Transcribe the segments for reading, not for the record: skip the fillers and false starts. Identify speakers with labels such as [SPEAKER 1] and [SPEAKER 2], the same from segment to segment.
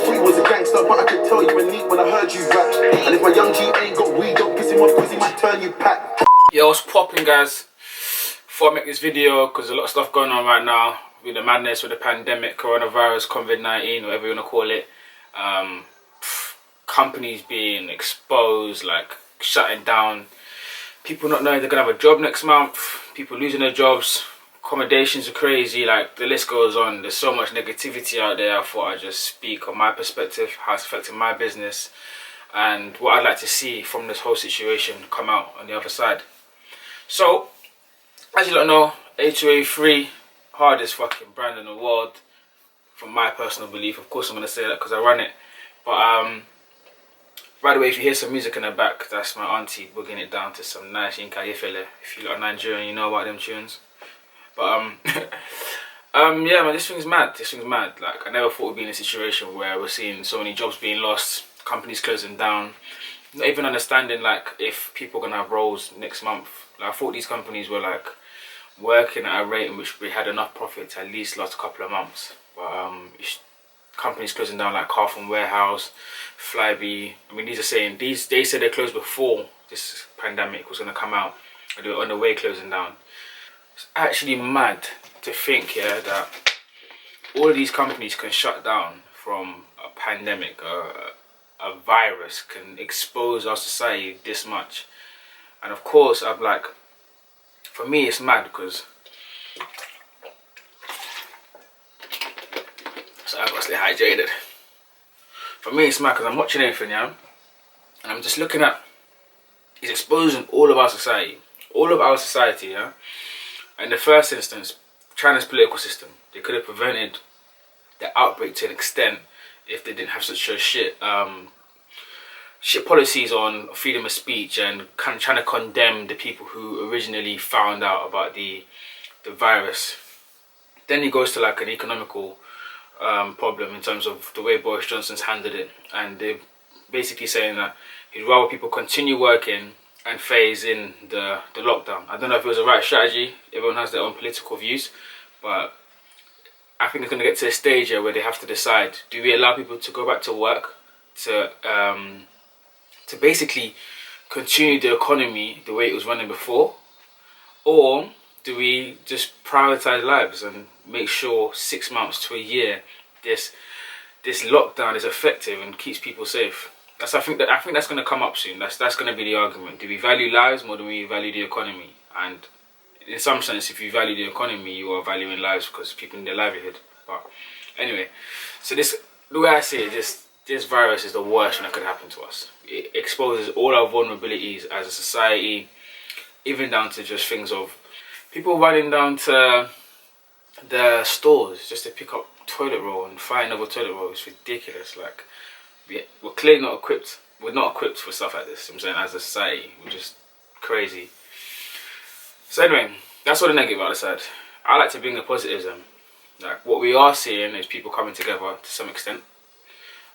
[SPEAKER 1] Free was a gangster, but I could tell you were neat when I heard you rap. And if my young G ain't got weed, don't piss him off cause he might turn you pack.
[SPEAKER 2] Yo, what's popping, guys? Before I make this video, because a lot of stuff going on right now with the madness, with the pandemic, coronavirus, COVID-19, whatever you want to call it. Companies being exposed, like shutting down, people not knowing they're gonna have a job next month, people losing their jobs, accommodations are crazy, like the list goes on. There's so much negativity out there. I thought I'd just speak on my perspective, how it's affecting my business, and what I'd like to see from this whole situation come out on the other side. So, as you don't know, A2A3, hardest fucking brand in the world, from my personal belief. Of course I'm going to say that because I run it. But, by the way, if you hear some music in the back, that's my auntie booging it down to some nice Inka Yefele. If you lot are Nigerian, you know about them tunes. But, yeah, man, this thing's mad. This thing's mad. Like, I never thought we'd be in a situation where we're seeing so many jobs being lost, companies closing down, not even understanding, like, if people are going to have roles next month. Like, I thought these companies were, like, working at a rate in which we had enough profit to at least last a couple of months. But, companies closing down like Carphone Warehouse, Flybe. I mean, these are saying, they said they closed before this pandemic was going to come out. They were on the way closing down. It's actually mad to think, yeah, that all of these companies can shut down from a pandemic, a virus can expose our society this much. And of course, I'm like, for me it's mad because so I gotta stay hydrated. For me it's mad because I'm watching everything, yeah, and I'm just looking at, it's exposing all of our society, yeah. In the first instance, China's political system, they could have prevented the outbreak to an extent if they didn't have such a shit policies on freedom of speech and kind of trying to condemn the people who originally found out about the virus. Then he goes to like an economical problem in terms of the way Boris Johnson's handled it, and they're basically saying that he'd rather people continue working and phase in the lockdown. I don't know if it was the right strategy. Everyone has their own political views, but I think it's going to get to a stage here where they have to decide, do we allow people to go back to work to basically continue the economy the way it was running before, or do we just prioritize lives and make sure 6 months to a year this lockdown is effective and keeps people safe? I think that's going to come up soon. That's going to be the argument. Do we value lives more than we value the economy? And in some sense, if you value the economy, you are valuing lives because people need their livelihood. But anyway, so the way I see it, this virus is the worst thing that could happen to us. It exposes all our vulnerabilities as a society, even down to just things of people running down to the stores just to pick up toilet roll and find another toilet roll. It's ridiculous. Like, we're clearly not equipped. We're not equipped for stuff like this. I'm saying, as a society, we're just crazy. So anyway, that's all the negative out of the side. I like to bring the positives in. Like, what we are seeing is people coming together to some extent.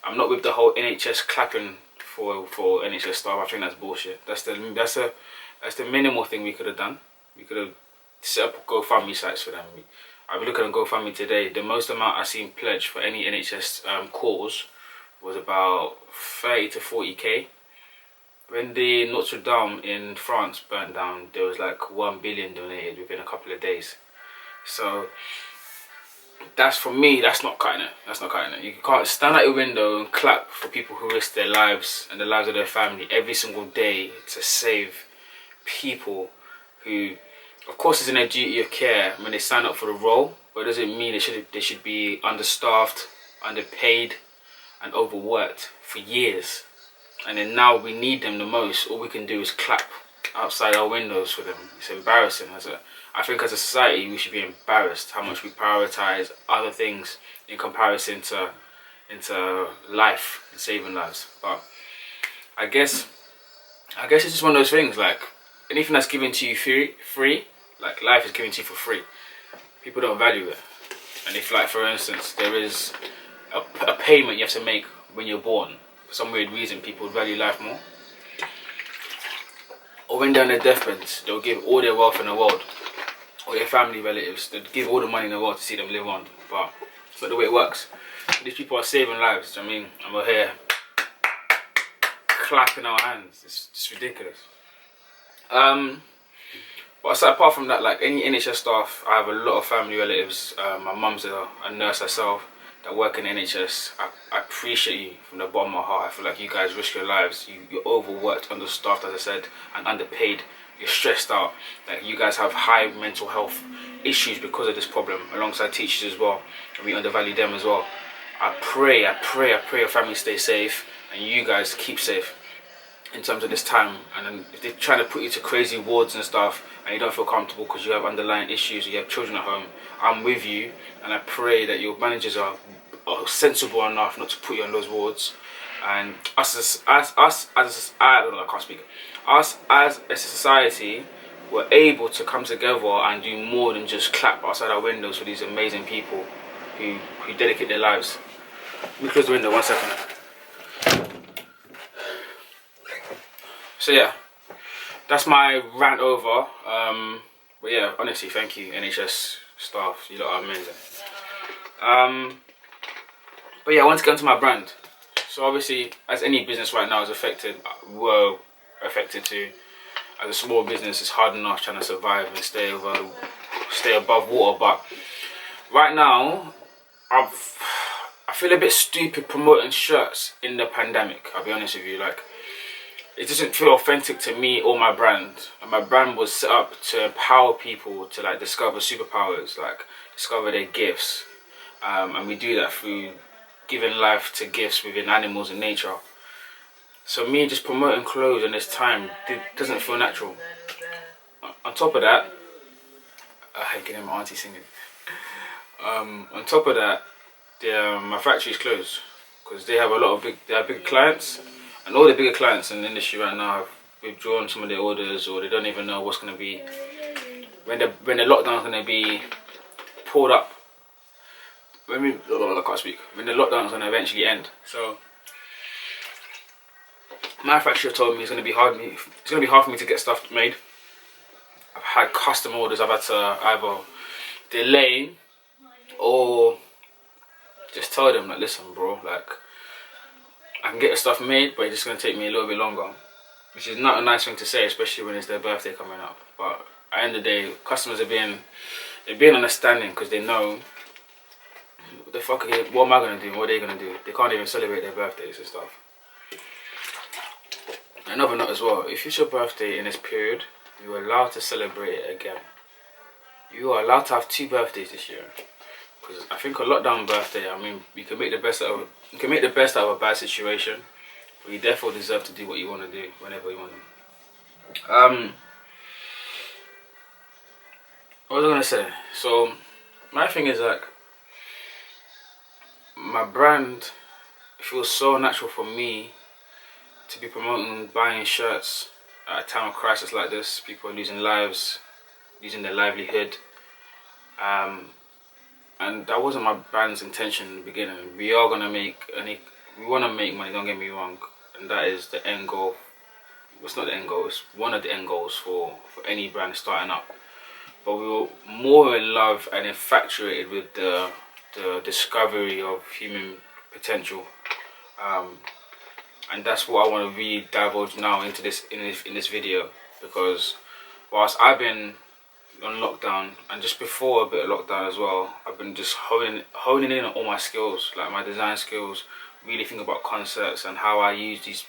[SPEAKER 2] I'm not with the whole NHS clapping for NHS staff. I think that's bullshit. That's the minimal thing we could have done. We could have set up GoFundMe sites for them. I've been looking at GoFundMe today. The most amount I've seen pledged for any NHS cause was about 30 to 40k. When the Notre Dame in France burnt down, there was like 1 billion donated within a couple of days. So that's, for me, that's not cutting it. That's not cutting it. You can't stand at your window and clap for people who risk their lives and the lives of their family every single day to save people who, of course, it's in their duty of care when they sign up for the role, but it doesn't mean they should be understaffed, underpaid, and overworked for years. And then now we need them the most. All we can do is clap outside our windows for them. It's embarrassing. I think as a society we should be embarrassed how much we prioritize other things in comparison to life and saving lives. But I guess it's just one of those things. Like, anything that's given to you free, like life is given to you for free, people don't value it. And if, like, for instance, there is a payment you have to make when you're born, for some weird reason people value life more. Or when they're on their deathbed, they'll give all their wealth in the world, or their family relatives, they'll give all the money in the world to see them live on. But it's not the way it works. These people are saving lives. I mean, I'm over here clapping our hands. It's just ridiculous. But aside, apart from that, like any NHS staff, I have a lot of family relatives. My mum's a nurse herself that work in NHS. I appreciate you from the bottom of my heart. I feel like you guys risk your lives. You're overworked, understaffed, as I said, and underpaid. You're stressed out. Like you guys have high mental health issues because of this problem, alongside teachers as well, and we undervalue them as well. I pray your family stay safe and you guys keep safe in terms of this time. And then if they're trying to put you to crazy wards and stuff and you don't feel comfortable because you have underlying issues or you have children at home, I'm with you, and I pray that your managers are sensible enough not to put you on those wards. And us as a society, we're able to come together and do more than just clap outside our windows for these amazing people who dedicate their lives. Let me close the window 1 second. So yeah, that's my rant over. But yeah, honestly, thank you NHS staff, you lot are amazing. But yeah, I want to get into my brand. So obviously, as any business right now is affected, we're affected too. As a small business, it's hard enough trying to survive and stay above water. But right now, I feel a bit stupid promoting shirts in the pandemic. I'll be honest with you, like it doesn't feel authentic to me or my brand. And my brand was set up to empower people to like discover superpowers, like discover their gifts, and we do that through giving life to gifts within animals and nature. So me just promoting clothes in this time doesn't feel natural. On top of that, I hate getting my auntie singing. On top of that, my factory's closed because they have big clients, and all the bigger clients in the industry right now have withdrawn some of their orders, or they don't even know what's going to be when the lockdown's going to be pulled up. I can't speak. When the lockdown's going to eventually end. So my manufacturer told me it's going to be hard for me to get stuff made. I've had custom orders I've had to either delay or just tell them like, listen bro, like I can get the stuff made, but it's just going to take me a little bit longer, which is not a nice thing to say, especially when it's their birthday coming up. But at the end of the day, customers are being understanding because they know what the fuck what am I going to do, what are they going to do. They can't even celebrate their birthdays and stuff. Another note as well, if it's your birthday in this period, you are allowed to celebrate it again. You are allowed to have 2 birthdays this year. Because I think a lockdown birthday, I mean, you can make the best out of a bad situation, but you therefore deserve to do what you want to do whenever you want to. What was I gonna say? So my thing is like, my brand feels so natural for me to be promoting buying shirts at a time of crisis like this. People are losing lives, losing their livelihood. And that wasn't my brand's intention in the beginning. We want to make money, don't get me wrong, and that is the end goal. It's not the end goal, it's one of the end goals for any brand starting up. But we were more in love and infatuated with the discovery of human potential. And that's what I want to really divulge now into this in this video, because whilst I've been on lockdown, and just before a bit of lockdown as well, I've been just honing in on all my skills, like my design skills, really think about concepts and how I use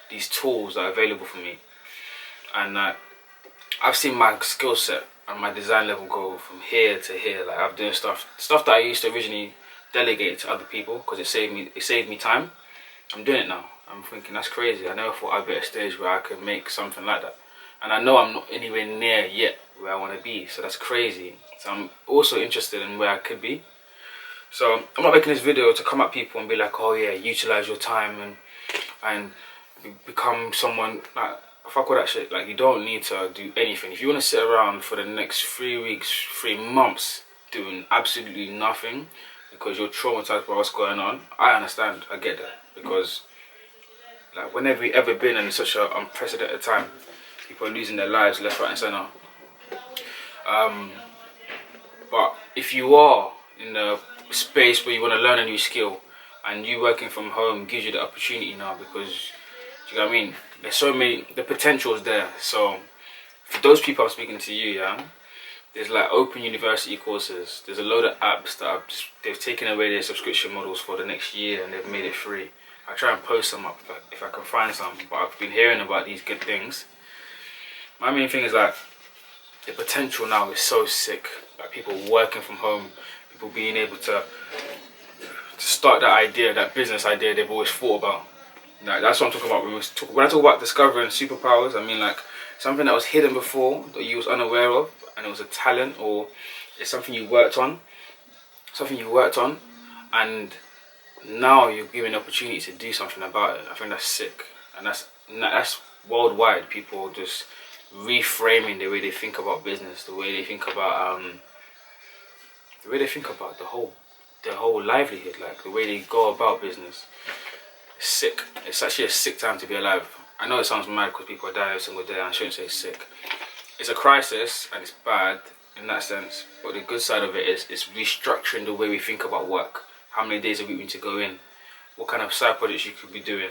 [SPEAKER 2] these tools that are available for me. And I've seen my skill set and my design level go from here to here. Like I've done stuff that I used to originally delegate to other people because it saved me time. I'm doing it now. I'm thinking that's crazy. I never thought I'd be at a stage where I could make something like that, and I know I'm not anywhere near yet where I want to be, so that's crazy. So I'm also interested in where I could be. So I'm not making this video to come at people and be like, oh yeah, utilize your time and become someone. Like, fuck all that shit. Like, you don't need to do anything. If you want to sit around for the next 3 weeks, 3 months doing absolutely nothing because you're traumatized by what's going on, I understand. I get that, because like, when have we ever been in such an unprecedented time? People are losing their lives left, right and centre. But if you are in the space where you want to learn a new skill, and you working from home gives you the opportunity now, because do you know what I mean? There's so many, the potential is there. So for those people I'm speaking to you, yeah, there's like open university courses. There's a load of apps that they've taken away their subscription models for the next year and they've made it free. I try and post them up if I can find some, but I've been hearing about these good things. My main thing is like the potential now is so sick. Like people working from home, people being able to start that idea, that business idea they've always thought about. Like, that's what I'm talking about when I talk about discovering superpowers. I mean like something that was hidden before that you was unaware of, and it was a talent, or it's something you worked on, and now you're given the opportunity to do something about it. I think that's sick, and that's worldwide. People just reframing the way they think about business, the way they think about the whole livelihood, like the way they go about business. It's sick. It's actually a sick time to be alive. I know it sounds mad because people are dying every single day, and I shouldn't say sick. It's a crisis and it's bad in that sense, but the good side of it is it's restructuring the way we think about work. How many days a week we need to go in, what kind of side projects you could be doing,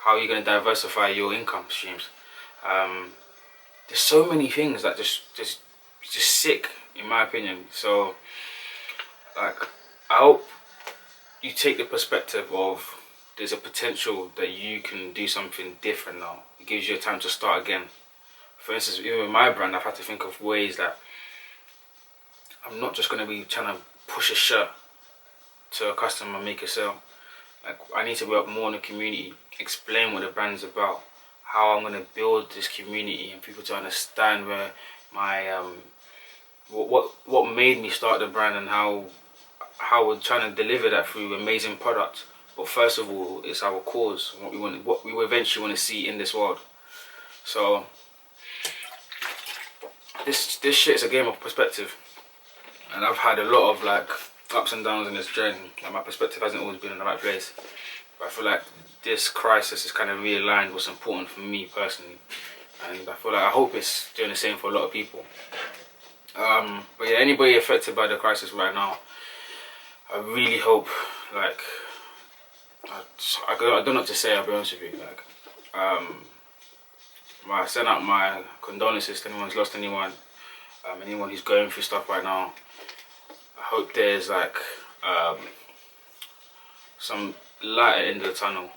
[SPEAKER 2] how are you going to diversify your income streams. There's so many things that just sick in my opinion. So like I hope you take the perspective of there's a potential that you can do something different now. It gives you a time to start again. For instance, even with my brand, I've had to think of ways that I'm not just going to be trying to push a shirt to a customer and make a sale. Like I need to work more in the community, explain what the brand's about, how I'm going to build this community and people to understand where my what made me start the brand, and how we're trying to deliver that through amazing products. But first of all, it's our cause, what we eventually want to see in this world. So this shit is a game of perspective, and I've had a lot of like ups and downs in this journey, and my perspective hasn't always been in the right place. But I feel like this crisis has kind of realigned what's important for me personally, and I feel like I hope it's doing the same for a lot of people. But yeah, anybody affected by the crisis right now, I really hope, like, I don't know what to say, I'll be honest with you. Like, I send out my condolences to anyone who's lost anyone, anyone who's going through stuff right now. I hope there's like some light at the end of the tunnel.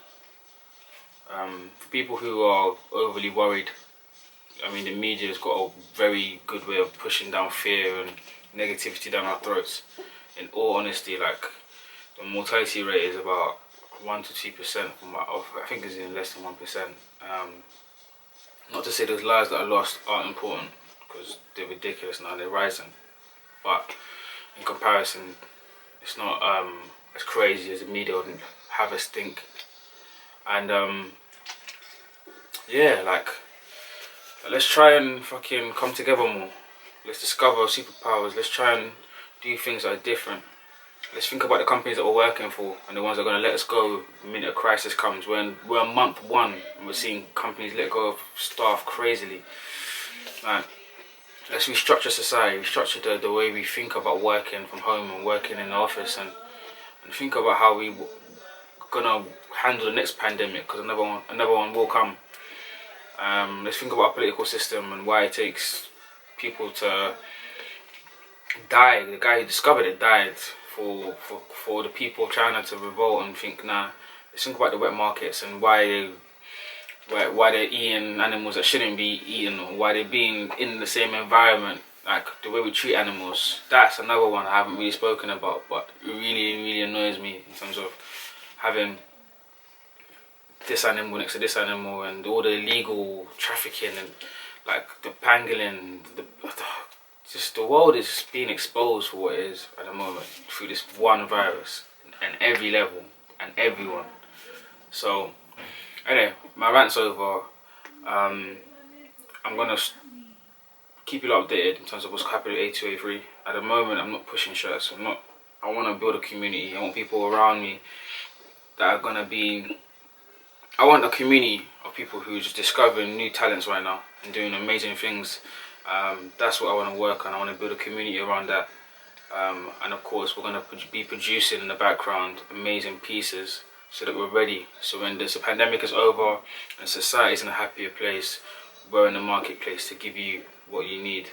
[SPEAKER 2] For people who are overly worried, I mean the media has got a very good way of pushing down fear and negativity down our throats. In all honesty, like the mortality rate is about 1 to 2%. I think it's even less than 1%. Not to say those lives that are lost aren't important, because they're ridiculous now, they're rising. But in comparison, it's not as crazy as the media would have us think. And yeah, like let's try and fucking come together more. Let's discover our superpowers. Let's try and do things that are different. Let's think about the companies that we're working for and the ones that are going to let us go the minute a crisis comes. We're on month 1 and we're seeing companies let go of staff crazily. Like, let's restructure society, restructure the way we think about working from home and working in the office, and think about how we're gonna handle the next pandemic, because another one will come. Let's think about our political system and why it takes people to die. The guy who discovered it died for the people of China to revolt and think, nah. Let's think about the wet markets and why they're eating animals that shouldn't be eaten, or why they're being in the same environment, like the way we treat animals. That's another one I haven't really spoken about, but it really annoys me in terms of having this animal next to this animal and all the illegal trafficking and like the pangolin. Just the world is being exposed for what it is at the moment through this one virus, and every level and everyone. So anyway, my rant's over. I'm gonna keep you updated in terms of what's happening at A2A3. At the moment, I'm not pushing shirts. I want to build a community. I want people around me that are gonna be. I want a community of people who are just discovering new talents right now and doing amazing things. That's what I want to work on. I want to build a community around that. And of course, we're going to be producing in the background amazing pieces so that we're ready. So when this pandemic is over and society's in a happier place, we're in the marketplace to give you what you need.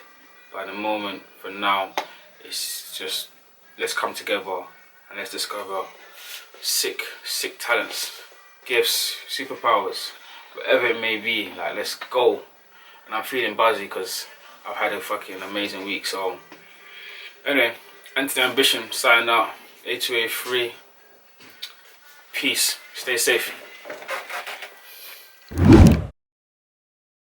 [SPEAKER 2] But at the moment, for now, it's just let's come together and let's discover sick talents, gifts, superpowers, whatever it may be. Like, let's go. And I'm feeling buzzy because I've had a fucking amazing week. So anyway, Anthony Ambition signing out. A2A3. Peace. Stay safe.